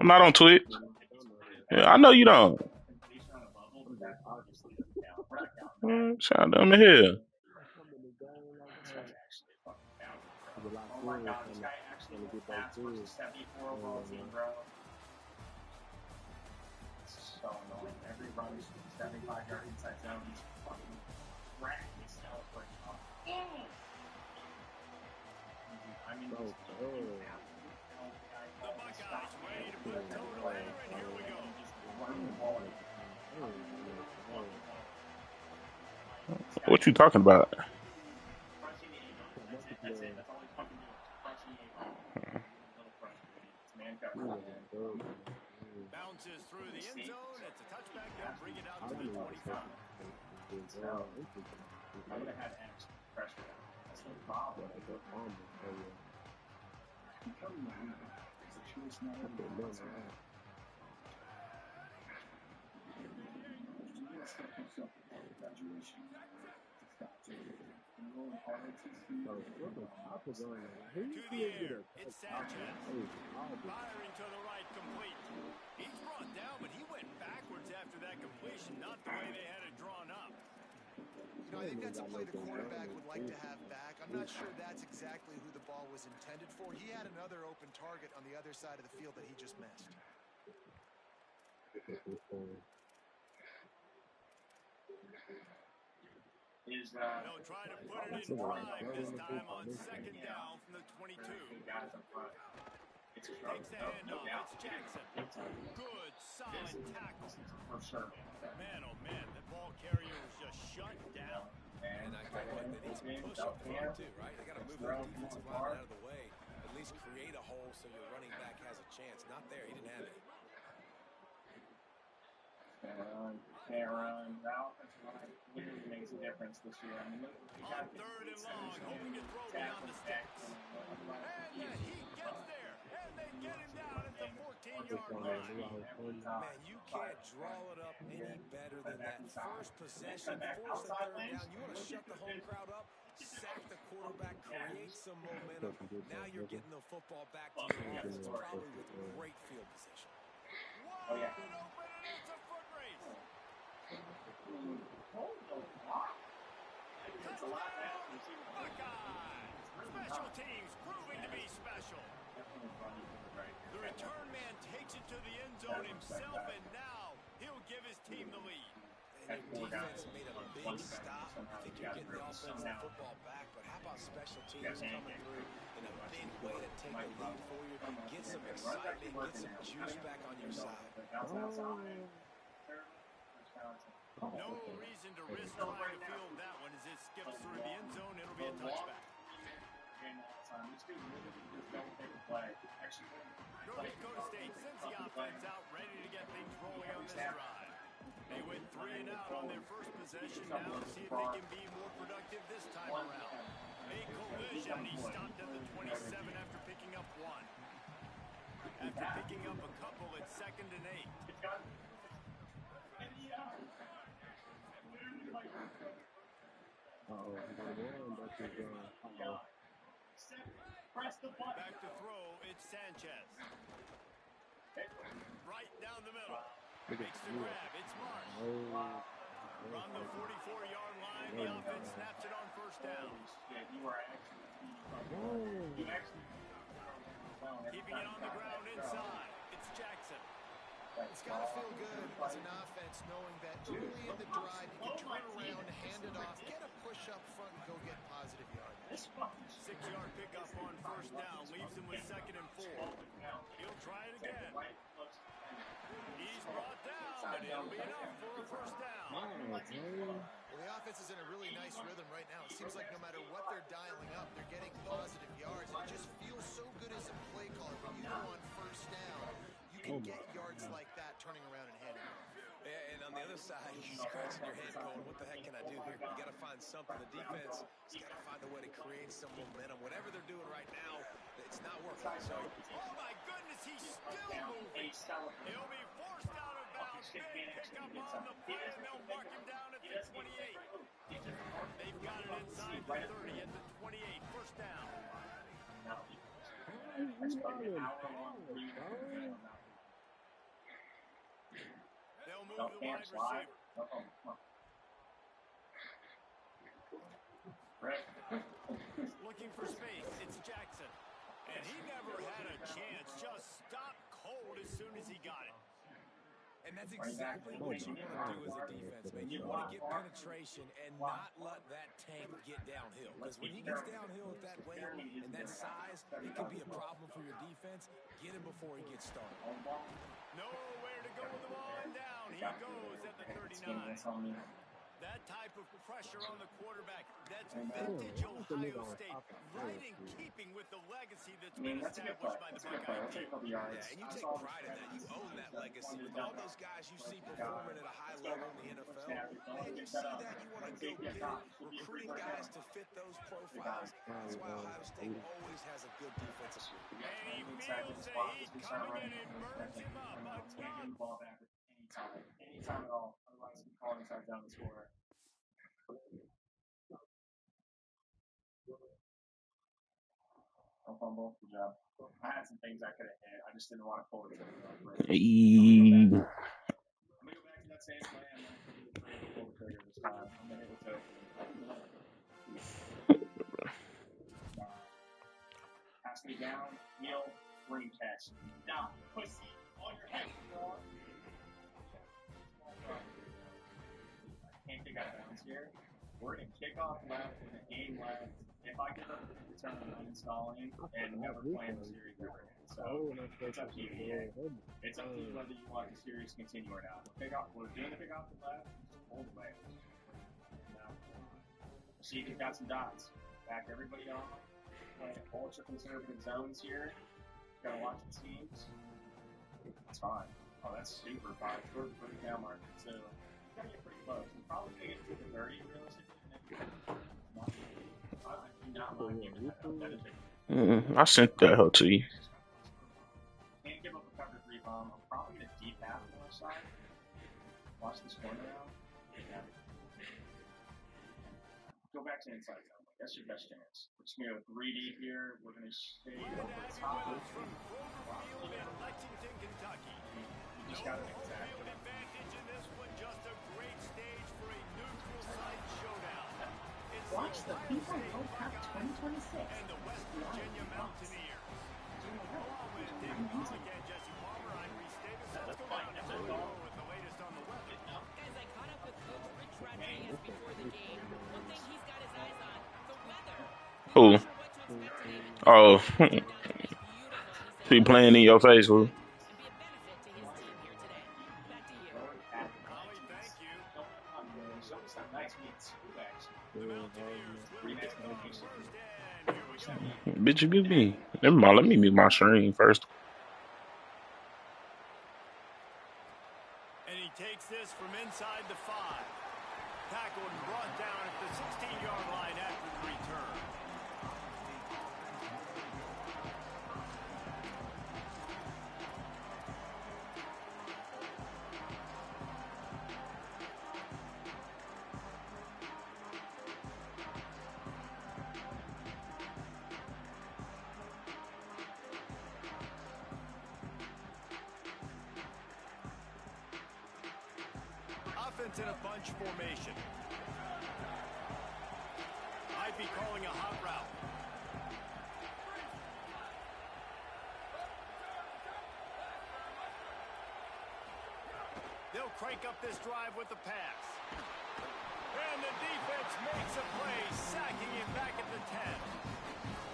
I'm not on Twitch. Yeah, I know you don't. Shout out to here. What you talking about? You know, I think that's a play the quarterback would like to have back. I'm not sure that's exactly who the ball was intended for. He had another open target on the other side of the field that he just missed. They'll try to put it in drive this time on second down from the 22. Takes the handoff. It's Jackson. Good, solid tackle. Man, oh man, the ball carrier was just shut down. And I tell you what, they need some push up front too, right? They got to move their defensive line out of the way. At least create a hole so your running back has a chance. Not there. He didn't have it. Can't run. That offensive line really makes a difference this year. I mean, on third and long, hoping to throw beyond the sticks. And he gets there. And they get him down at the 14-yard line. Man, you can't draw it up any better than that. First possession, force a third down. You want to shut the home crowd up, sack the quarterback, create some momentum. Now you're getting the football back to your offense, probably with great field position. Wide open, and it's a foot race. Touchdown, Buckeyes. Special teams proving to be special. The return man takes it to the end zone himself, and now he'll give his team the lead. And your defense made a big stop. I think you're getting the offense and football back, but how about special teams coming through in a big way to take the lead for you, get some excitement, get some juice back on your side. No reason to risk trying to field that one as it skips through the end zone. It'll be a touchback. North Dakota State sends the offense out, ready to get things rolling on this drive. They went 3 and out on their first possession. Now to see if they can be more productive this time around. A collision, and he stopped at the 27 after picking up 1. After picking up a couple, it's 2nd and 8. Back to throw, it's Sanchez. Right down the middle. Makes the grab, it's Marsh. From the 44-yard line, the offense snaps it on first down. Keeping it on the ground inside, it's Jackson. It's got to feel good as an offense knowing that early in the drive you can turn around, hand it off, get a push up front, and go get positive yards. 6-yard pickup on first down, leaves him with 2nd and 4. He'll try it again. He's brought down, but it'll be enough for a first down. Well, the offense is in a really nice rhythm right now. It seems like no matter what they're dialing up, they're getting positive yards. And it just feels so good as a play caller when you go on first down. You can get yards like that turning around and heading. Yeah, and on the other side, you're scratching your head going, what the heck can I do here? You got to find something. The defense has got to find a way to create some momentum. Whatever they're doing right now, it's not working. So, oh my goodness, he's still moving. He'll be forced out of bounds. Big pickup on the play, and they'll mark him down at the 28. They've got it inside the 30 at the 28. First down. move No, the can't wide slide. receiver. No, come on. Right. Looking for space. It's Jackson. And he never had a chance. Just stopped cold as soon as he got it. And that's exactly what you want to do as a defense, man. You want to get penetration and not let that tank get downhill. Because when he gets downhill at that weight and that size, it can be a problem for your defense. Get him before he gets started. Nowhere to go with the ball and down. He goes at the 39. That type of pressure on the quarterback, that's vintage Ohio State, right in keeping with the legacy that's been established by the Buckeye team. Yeah, and you take pride in that. You own that legacy. With all those guys you see performing at a high level in the NFL, man, you see that, you want to go get it. Recruiting guys to fit those profiles. That's why Ohio State always has a good defensive group. And he feels the heat coming in and burns him up. Anytime at all. Otherwise, we call inside down the score. No fumble. Good job. I had some things I could have hit. I just didn't want to pull it. Hey. I'm gonna go back to that same play. I'm gonna pull the trigger this time. I'm gonna hit it to pass me down, heel, ring catch. Now, pussy on your head. I can't kick out of bounds here. We're gonna kick off left with a game left. If I get up to the return, I'm installing and never playing the series ever again. So it's up to you. It's up to you whether you want the series to continue or not. We're doing the pick off the left, just hold away. Now, see if you've got some dots. Back everybody on. Playing ultra conservative zones here. Gotta watch the teams. That's fine. Oh, that's super fine. We're pretty down market, so it's gotta get pretty close. We're probably gonna get to the 30 realistically. I sent that hoe to you. Can't give up a cover 3 bomb. I'm probably gonna deep half on the side. Watch this corner out. Yeah. Go back to inside zone. That's your best chance. We're just gonna go 3 deep here. We're gonna stay over the top. From Cloverfield in Lexington, Kentucky. You just gotta make that. Field advantage in this one. Just a great stage for a neutral site showdown. Watch the FIFA World Cup 2026. And the West Virginia Mountaineers. Along with David Pollock and Jesse Palmer, I'm Reese Davis. Let's go down to Florida with the latest on the weather. Guys, I caught up with Coach Rich Rodriguez before the game. One thing he's got his eyes on, the weather. Who? Not sure what to expect today, but Oh, down there is beautiful. he playing in your face, fool. And be a benefit to his team here today. Back to you. Holly, thank you. Some nice meets. The Mountaineers will get going first, and here we go. Bitch, you give me. Never mind. Let me mute my screen first. And he takes this from inside the 5. Tackled and brought down at the 16-yard line after the return. Offense in a bunch formation. Might be calling a hot route. They'll crank up this drive with the pass. And the defense makes a play, sacking him back at the 10.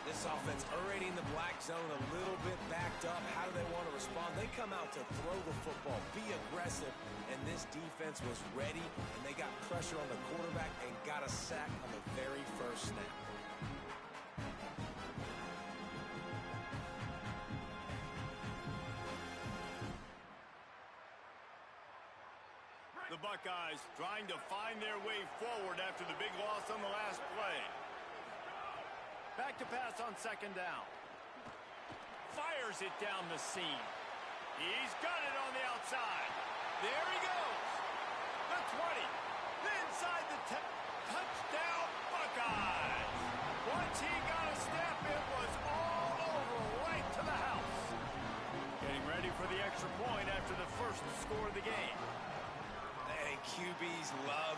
This offense already in the black zone, a little bit backed up. How do they want to respond? They come out to throw the football, be aggressive, and this defense was ready, and they got pressure on the quarterback and got a sack on the very first snap. The Buckeyes trying to find their way forward after the big loss on the last play. Back to pass on second down. Fires it down the seam. He's got it on the outside. There he goes. The 20. Inside the 10. Touchdown, Buckeyes. Once he got a step, it was all over right to the house. Getting ready for the extra point after the first score of the game.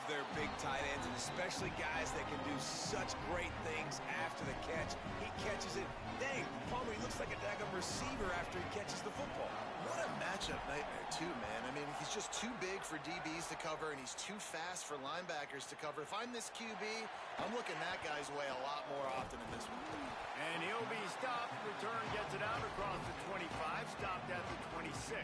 their big tight ends, and especially guys that can do such great things after the catch. He catches it. Dang, Palmer, he looks like a daggum receiver after he catches the football. What a matchup nightmare, too, man. I mean, he's just too big for DBs to cover, and he's too fast for linebackers to cover. If I'm this QB, I'm looking that guy's way a lot more often in this one. And he'll be stopped. Return gets it out across the 25, stopped at the 26.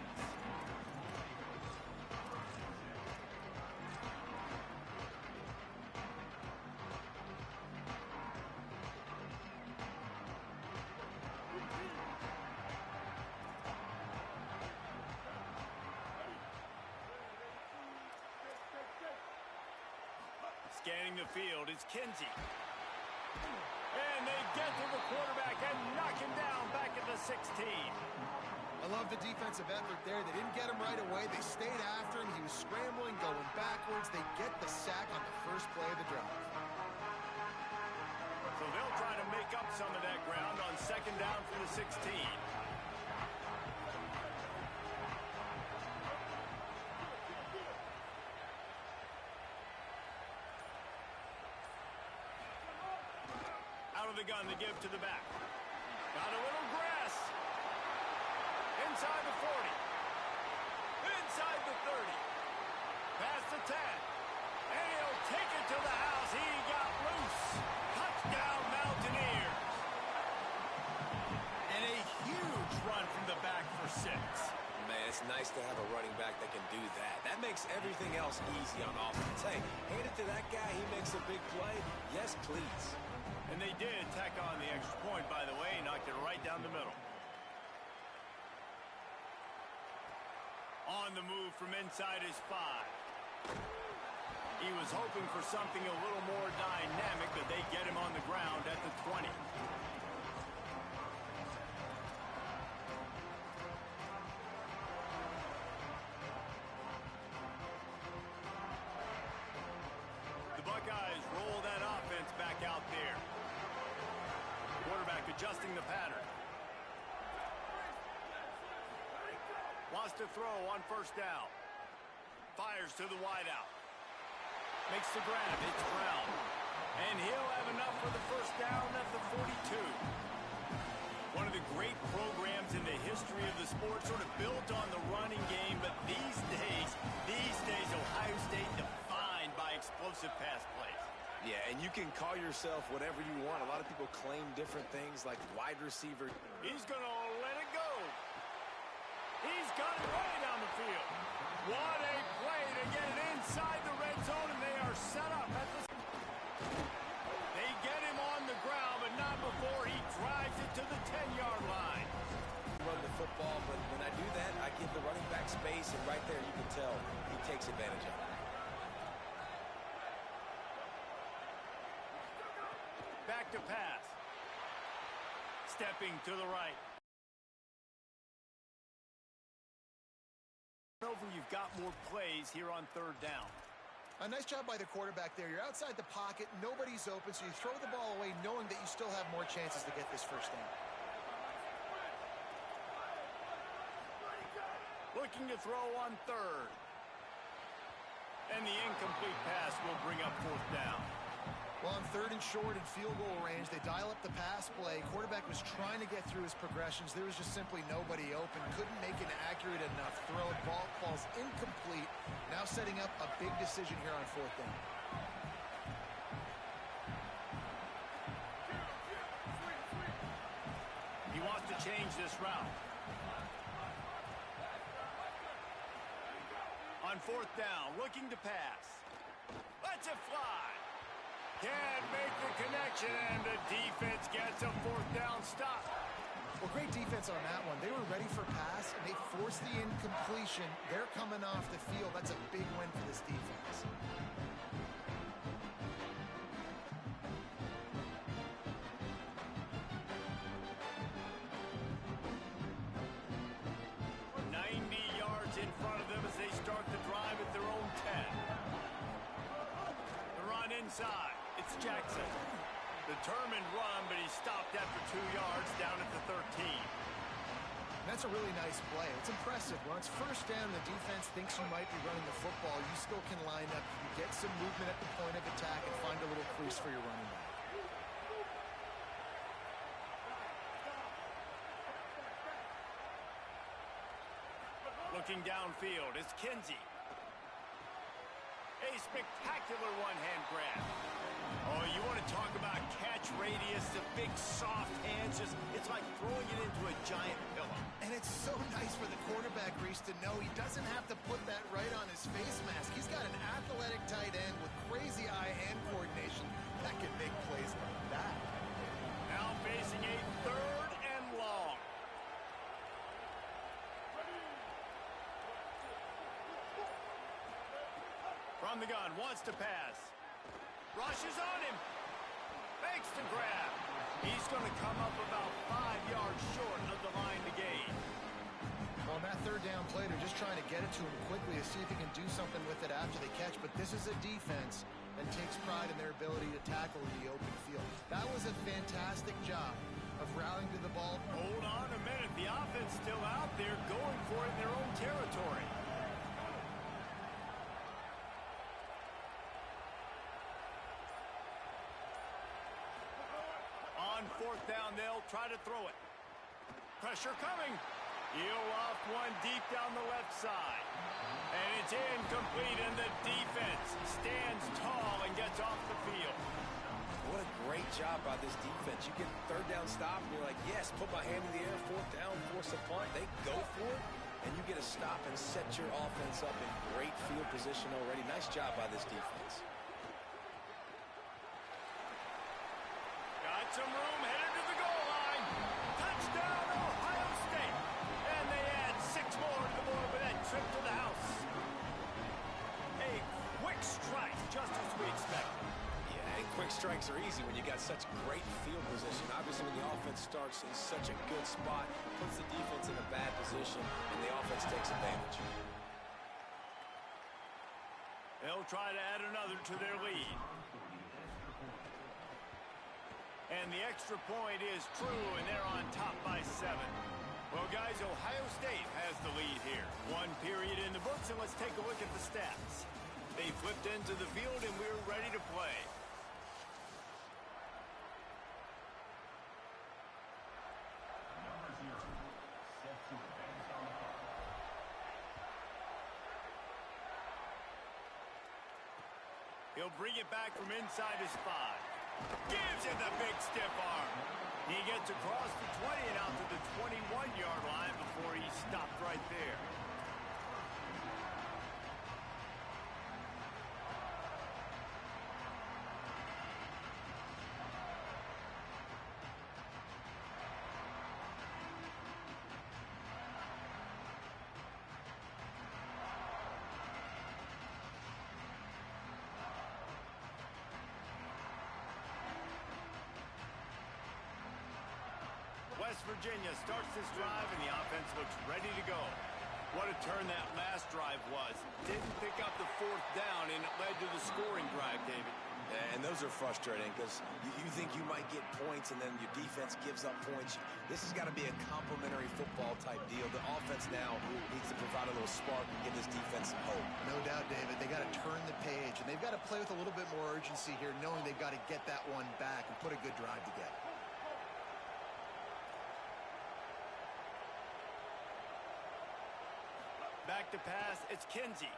Scanning the field is Kinsey. And they get to the quarterback and knock him down back at the 16. I love the defensive effort there. They didn't get him right away. They stayed after him. He was scrambling, going backwards. They get the sack on the first play of the drive. So they'll try to make up some of that ground on second down for the 16. Out of the gun to give to the back. Got a little grass. Inside the 40. Inside the 30. Past the 10. And he'll take it to the house. He got loose. Touchdown Mountaineers. And a huge run from the back for 6. Man, it's nice to have a running back that can do that. That makes everything else easy on offense. Hey, hand it to that guy. He makes a big play. Yes, please. And they did tack on the extra point, by the way, knocked it right down the middle. On the move from inside his 5. He was hoping for something a little more dynamic, but they get him on the ground at the 20. The Buckeyes roll that offense back out there. Quarterback adjusting the pattern. Wants to throw on first down. Fires to the wideout. Makes the grab. It's Brown. And he'll have enough for the first down at the 42. One of the great programs in the history of the sport, sort of built on the running game, but these days, Ohio State defined by explosive pass plays. Yeah, and you can call yourself whatever you want. A lot of people claim different things like wide receiver. He's going to let it go. He's got it way down the field. What a play to get it inside the red zone, and they are set up at the... They get him on the ground, but not before he drives it to the 10-yard line. Run the football, but when I do that, I give the running back space, and right there you can tell he takes advantage of it. Back to pass. Stepping to the right. Over, you've got more plays here on third down. A nice job by the quarterback there. You're outside the pocket, nobody's open, so you throw the ball away knowing that you still have more chances to get this first down. Looking to throw on third. And the incomplete pass will bring up fourth down. Well, on third and short and field goal range, they dial up the pass play. Quarterback was trying to get through his progressions. There was just simply nobody open. Couldn't make an accurate enough throw. Ball falls incomplete. Now setting up a big decision here on fourth down. He wants to change this route. On fourth down, looking to pass. Lets it fly. Can't make the connection, and the defense gets a fourth down stop. Well, great defense on that one. They were ready for pass, and they forced the incompletion. They're coming off the field. That's a big win for this defense. In front of them as they start the drive at their own 10. The run inside. It's Jackson. Determined run, but he stopped after 2 yards down at the 13. That's a really nice play. It's impressive. When it's first down, the defense thinks you might be running the football. You still can line up. You get some movement at the point of attack and find a little crease for your running back. Looking downfield, it's Kinsey. A spectacular one-hand grab. Oh, you want to talk about catch radius, the big soft hands, it's like throwing it into a giant pillow. And it's so nice for the quarterback, Reese, to know he doesn't have to put that right on his face mask. He's got an athletic tight end with crazy eye-hand coordination that can make plays like that. Now facing a 3rd and long. From the gun, wants to pass. Rushes on him. Makes the grab. He's going to come up about 5 yards short of the line to gain. On that 3rd down play, they're just trying to get it to him quickly to see if he can do something with it after they catch. But this is a defense that takes pride in their ability to tackle in the open field. That was a fantastic job of rallying to the ball. Hold on a minute. The offense still out there going for it in their own territory. On 4th down, they'll try to throw it. Pressure coming. He'll off one deep down the left side. And it's incomplete, and the defense stands tall and gets off the field. What a great job by this defense. You get 3rd down stop, and you're like, yes, put my hand in the air, 4th down, force a punt. They go for it, and you get a stop and set your offense up in great field position already. Nice job by this defense. Got some room, headed to the goal line. Touchdown, Ohio State. And they add 6 more to the board with that trip to the house. A quick strike, just as we expected. Yeah, and quick strikes are easy when you got such great field position. Obviously, when the offense starts in such a good spot, puts the defense in a bad position, and the offense takes advantage. They'll try to add another to their lead. And the extra point is true, and they're on top by 7. Well, guys, Ohio State has the lead here. 1 period in the books, and let's take a look at the stats. They flipped into the field, and we're ready to play. He'll bring it back from inside his 5. Gives him the big stiff arm. He gets across the 20 and out to the 21-yard line before he stopped right there. West Virginia starts this drive, and the offense looks ready to go. What a turn that last drive was. Didn't pick up the 4th down, and it led to the scoring drive, David. And those are frustrating because you think you might get points and then your defense gives up points. This has got to be a complementary football type deal. The offense now needs to provide a little spark and give this defense some hope. No doubt, David. They got to turn the page, and they've got to play with a little bit more urgency here, knowing they've got to get that one back and put a good drive together. Back to pass, it's Kinsey.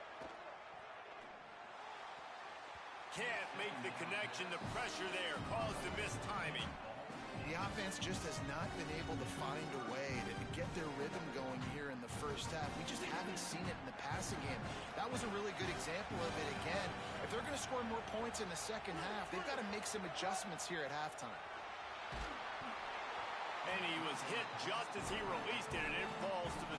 Can't make the connection. The pressure there caused the missed timing. The offense just has not been able to find a way to get their rhythm going here in the first half. We just haven't seen it in the passing game. That was a really good example of it again. If they're going to score more points in the second half, they've got to make some adjustments here at halftime. And he was hit just as he released it, and it falls to the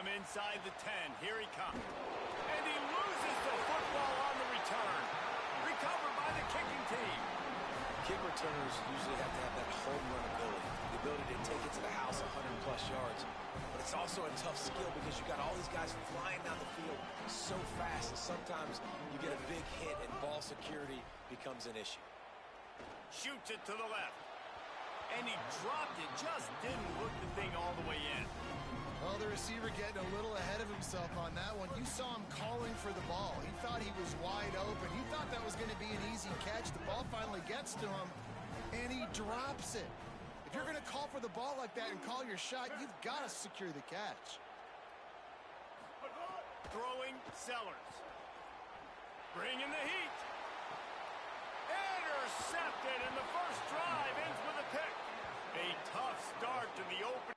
from inside the 10. Here he comes. And he loses the football on the return. Recovered by the kicking team. Kick returners usually have to have that home run ability, the ability to take it to the house 100-plus yards. But it's also a tough skill because you got all these guys flying down the field so fast that sometimes you get a big hit and ball security becomes an issue. Shoots it to the left. And he dropped it. Just didn't look the thing all the way in. Well, the receiver getting a little ahead of himself on that one. You saw him calling for the ball. He thought he was wide open. He thought that was going to be an easy catch. The ball finally gets to him, and he drops it. If you're going to call for the ball like that and call your shot, you've got to secure the catch. Throwing Sellers. Bringing the heat. Intercepted, and the first drive ends with a pick. A tough start to the opening.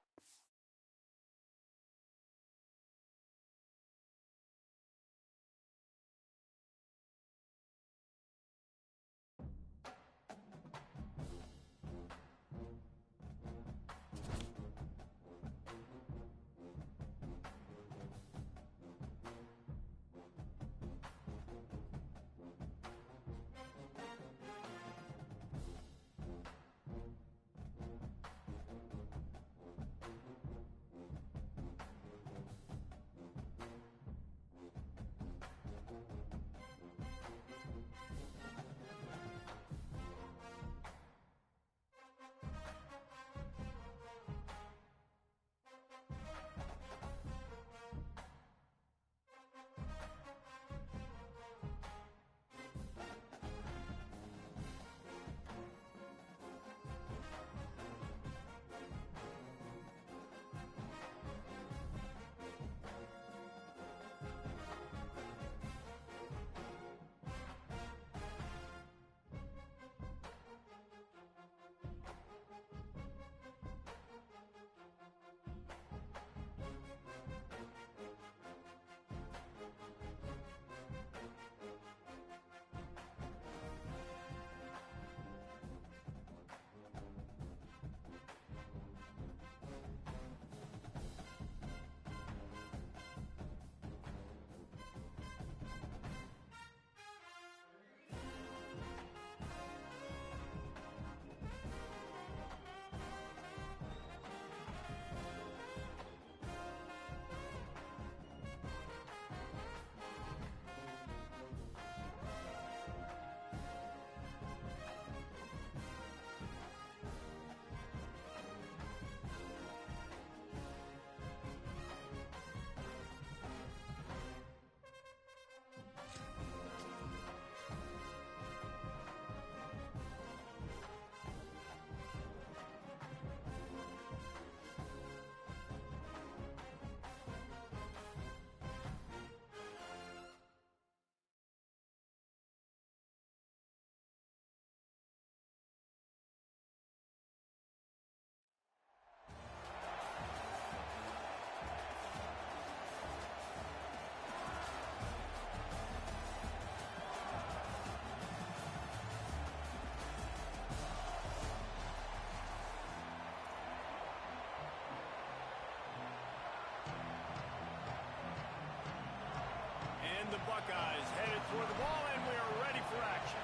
The Buckeyes headed toward the ball, and we are ready for action.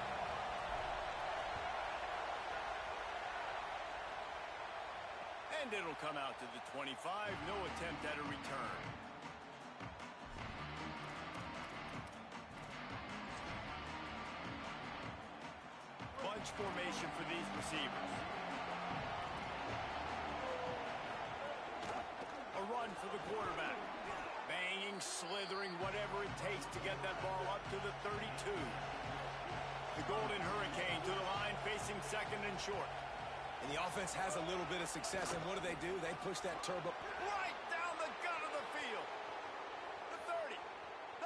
And it'll come out to the 25. No attempt at a return. Bunch formation for these receivers. A run for the quarterback. Banging, slithering, whatever it takes to get that ball up to the 32. The Golden Hurricane to the line, facing second and short. And the offense has a little bit of success, and what do? They push that turbo right down the gut of the field. The 30,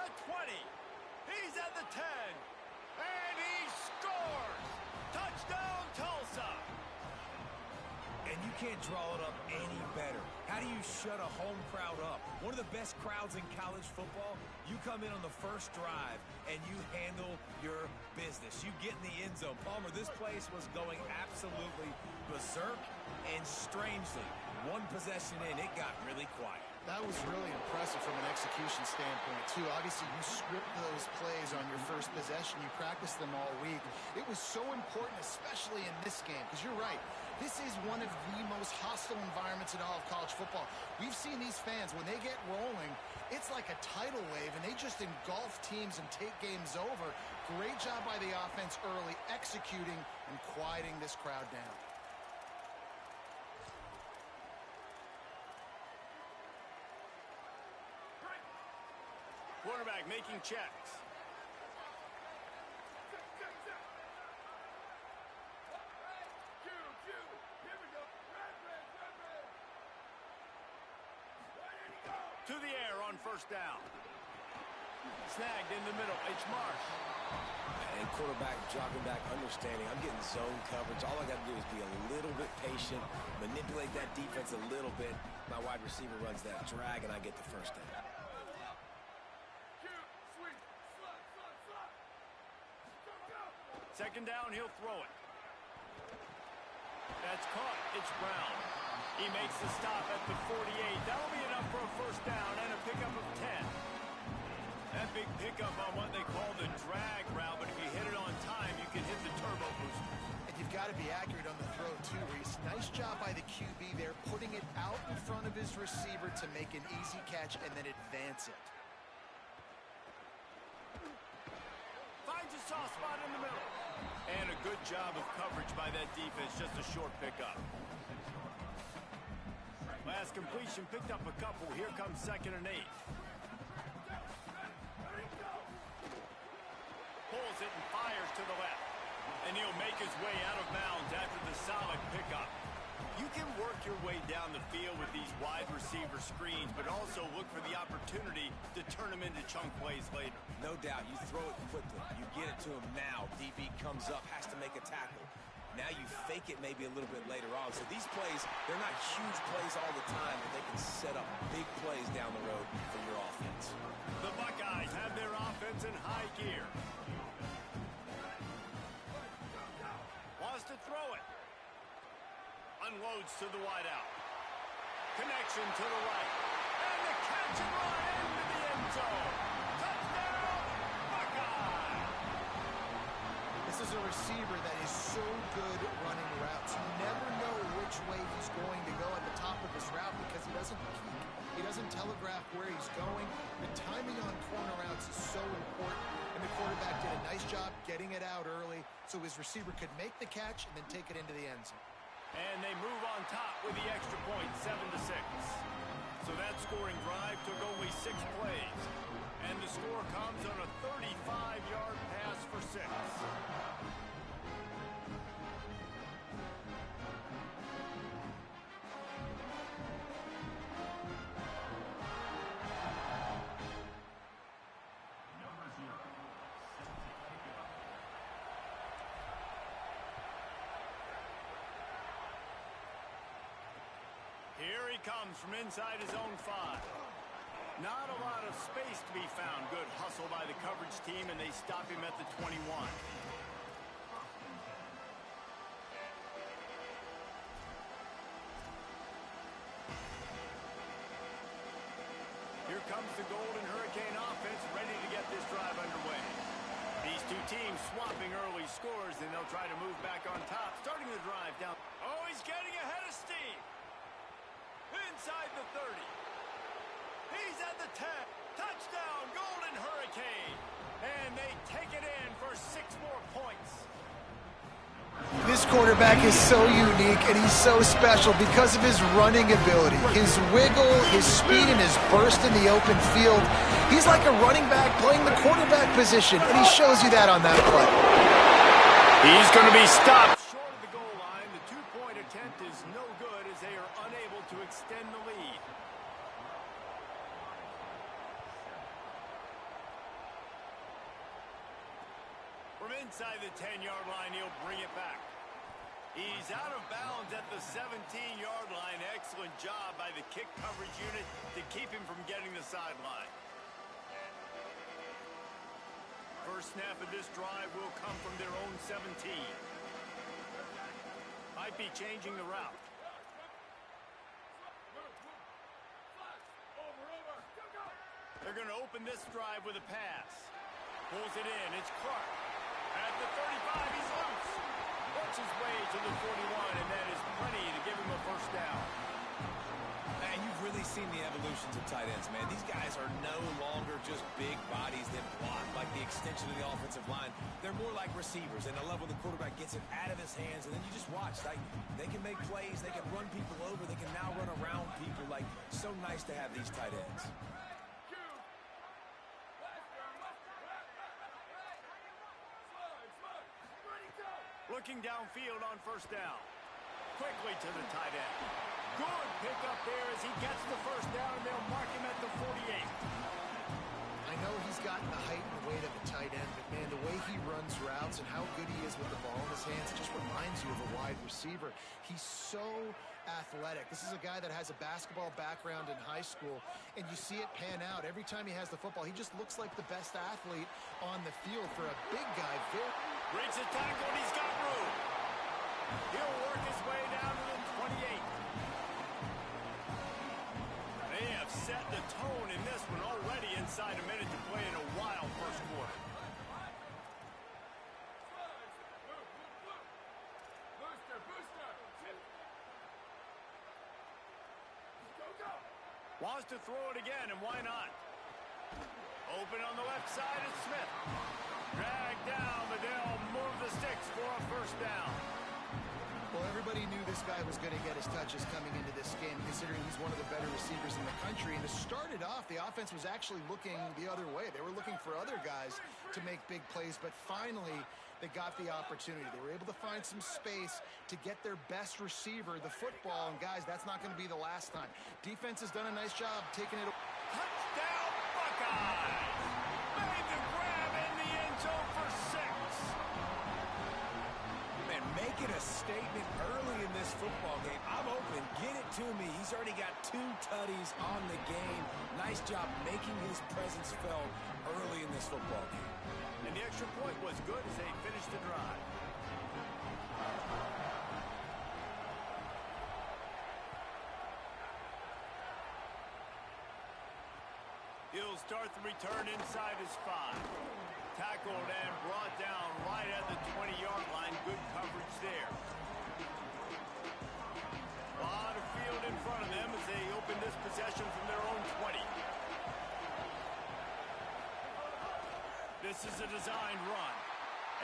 the 20, he's at the 10, and he scores! Touchdown, Tulsa! And you can't draw it up any better. How do you shut a home crowd up? One of the best crowds in college football, you come in on the first drive and you handle your business. You get in the end zone. Palmer, this place was going absolutely berserk, and strangely, one possession in, it got really quiet. That was really impressive from an execution standpoint, too. Obviously, you script those plays on your first possession. You practice them all week. It was so important, especially in this game, because you're right. This is one of the most hostile environments in all of college football. We've seen these fans, when they get rolling, it's like a tidal wave, and they just engulf teams and take games over. Great job by the offense early, executing and quieting this crowd down. Quarterback making checks. To the air on first down. Snagged in the middle. It's Marsh. And quarterback jogging back, understanding I'm getting zone coverage. All I got to do is be a little bit patient, manipulate that defense a little bit. My wide receiver runs that drag, and I get the first down. Second down, he'll throw it. That's caught. It's Brown. He makes the stop at the 48. That'll be enough for a first down and a pickup of 10. That big pickup on what they call the drag route, but if you hit it on time, you can hit the turbo booster. And you've got to be accurate on the throw, too, Reese. Nice job by the QB there, putting it out in front of his receiver to make an easy catch and then advance it. Finds a soft spot in the middle. And a good job of coverage by that defense, just a short pickup. Last completion picked up a couple. Here comes 2nd and 8. Pulls it and fires to the left. And he'll make his way out of bounds after the solid pickup. You can work your way down the field with these wide receiver screens, but also look for the opportunity to turn them into chunk plays later. No doubt, you throw it quickly. You get it to him now. DB comes up, has to make a tackle. Now you fake it maybe a little bit later on. So these plays, they're not huge plays all the time, but they can set up big plays down the road for your offense. The Buckeyes have their offense in high gear. Wants to throw it. Unloads to the wideout. Connection to the right. And the catch and run into the end zone. Touchdown, Buckeye! This is a receiver that is so good running routes. You never know which way he's going to go at the top of his route because he doesn't peek. He doesn't telegraph where he's going. The timing on corner routes is so important, and the quarterback did a nice job getting it out early so his receiver could make the catch and then take it into the end zone. And they move on top with the extra point, 7-6. So that scoring drive took only 6 plays. And the score comes on a 35-yard pass for 6. Here he comes from inside his own 5. Not a lot of space to be found. Good hustle by the coverage team, and they stop him at the 21. Here comes the Golden Hurricane offense, ready to get this drive underway. These two teams swapping early scores, and they'll try to move back on top, starting the drive down. Oh, he's getting ahead of steam. Inside the 30. He's at the 10. Touchdown, Golden Hurricane. And they take it in for 6 more points. This quarterback is so unique and he's so special because of his running ability, his wiggle, his speed, and his burst in the open field. He's like a running back playing the quarterback position, and he shows you that on that play. He's going to be stopped short of the goal line. The 2-point attempt is no good as they are unable to extend the lead. From inside the 10-yard line, he'll bring it back. He's out of bounds at the 17-yard line. Excellent job by the kick coverage unit to keep him from getting the sideline. First snap of this drive will come from their own 17. Might be changing the route. open this drive with a pass. Pulls it in. It's Clark. At the 35, he's loose. Works his way to the 41, and that is plenty to give him a first down. Man, you've really seen the evolutions of tight ends, man. These guys are no longer just big bodies that block like the extension of the offensive line. They're more like receivers, and I love when the quarterback gets it out of his hands, and then you just watch. Like, they can make plays, they can run people over, they can now run around people. Like, so nice to have these tight ends. Looking downfield on first down. Quickly to the tight end. Good pickup there as he gets the first down, and they'll mark him at the 48. I know he's gotten the height and the weight of a tight end, but man, the way he runs routes and how good he is with the ball in his hands, it just reminds you of a wide receiver. He's so athletic. This is a guy that has a basketball background in high school, and you see it pan out. Every time he has the football, he just looks like the best athlete on the field for a big guy. Breaks a tackle, and he's got room. He'll work his way down to the 28. They have set the tone in this one already inside a minute to play in a wild first quarter. Wants to throw it again, and why not? Open on the left side is Smith. Dragged down, but they'll move the sticks for a first down. Well, everybody knew this guy was going to get his touches coming into this game, considering he's one of the better receivers in the country. And to start it off, the offense was actually looking the other way. They were looking for other guys to make big plays, but finally they got the opportunity. They were able to find some space to get their best receiver the football. And guys, that's not going to be the last time. Defense has done a nice job taking it. Touchdown, Buckeyes! Made the grab in the end zone for 6. Man, making a statement early in this football game. I'm open. Get it to me. He's already got 2 tutties on the game. Nice job making his presence felt early in this football game. And the extra point was good as they finished the drive. He'll start the return inside his 5. Tackled and brought down right at the 20-yard line. Good coverage there. A lot of field in front of them as they open this possession from their own 20. This is a designed run.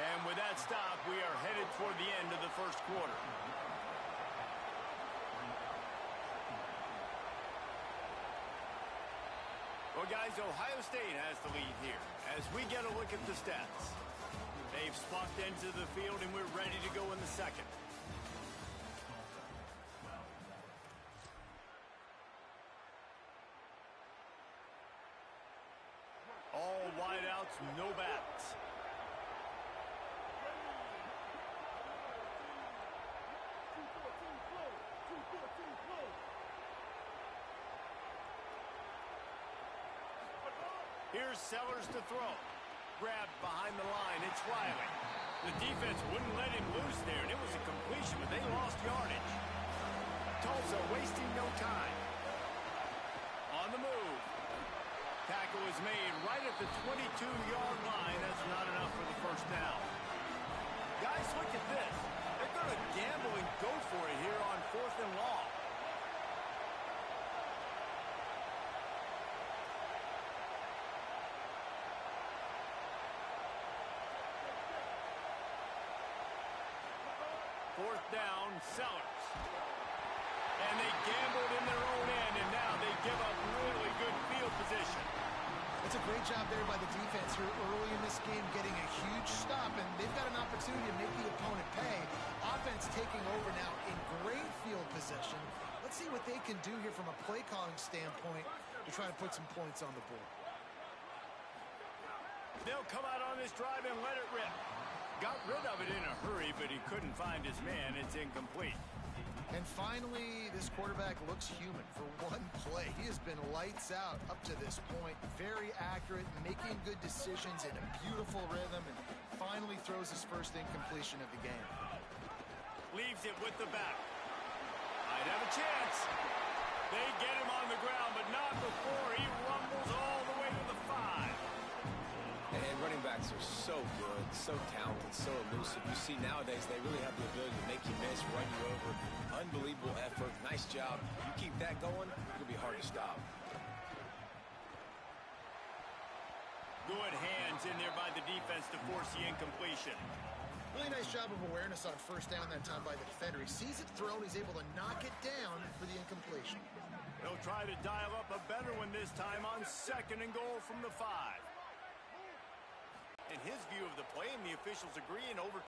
And with that stop, we are headed toward the end of the first quarter. Well, guys, Ohio State has the lead here as we get a look at the stats. They've spunked into the field, and we're ready to go in the second. All wideouts, no backs. Here's Sellers to throw. Grabbed behind the line. It's Riley. The defense wouldn't let him loose there, and it was a completion, but they lost yardage. Tulsa wasting no time. On the move. Tackle is made right at the 22-yard line. That's not enough for the first down. Guys, look at this. They're going to gamble and go for it here on 4th and long. Fourth down, Sellers. And they gambled in their own end, and now they give up really good field position. It's a great job there by the defense here early in this game, getting a huge stop, and they've got an opportunity to make the opponent pay. Offense taking over now in great field position. Let's see what they can do here from a play calling standpoint to try to put some points on the board. They'll come out on this drive and let it rip. Got rid of it in a hurry, but he couldn't find his man. It's incomplete. And finally, this quarterback looks human for one play. He has been lights out up to this point. Very accurate, making good decisions in a beautiful rhythm, and finally throws his first incompletion of the game. Leaves it with the back. Might have a chance. They get him on the ground, but not before he rumbles all the way to the 5. quarterbacks are so good, so talented, so elusive. You see nowadays they really have the ability to make you miss, run you over. Unbelievable effort. Nice job. You keep that going, it'll be hard to stop. Good hands in there by the defense to force the incompletion. Really nice job of awareness on first down that time by the defender. He sees it thrown. He's able to knock it down for the incompletion. They'll try to dial up a better one this time on 2nd and goal from the 5. In his view of the play, and the officials agree, and over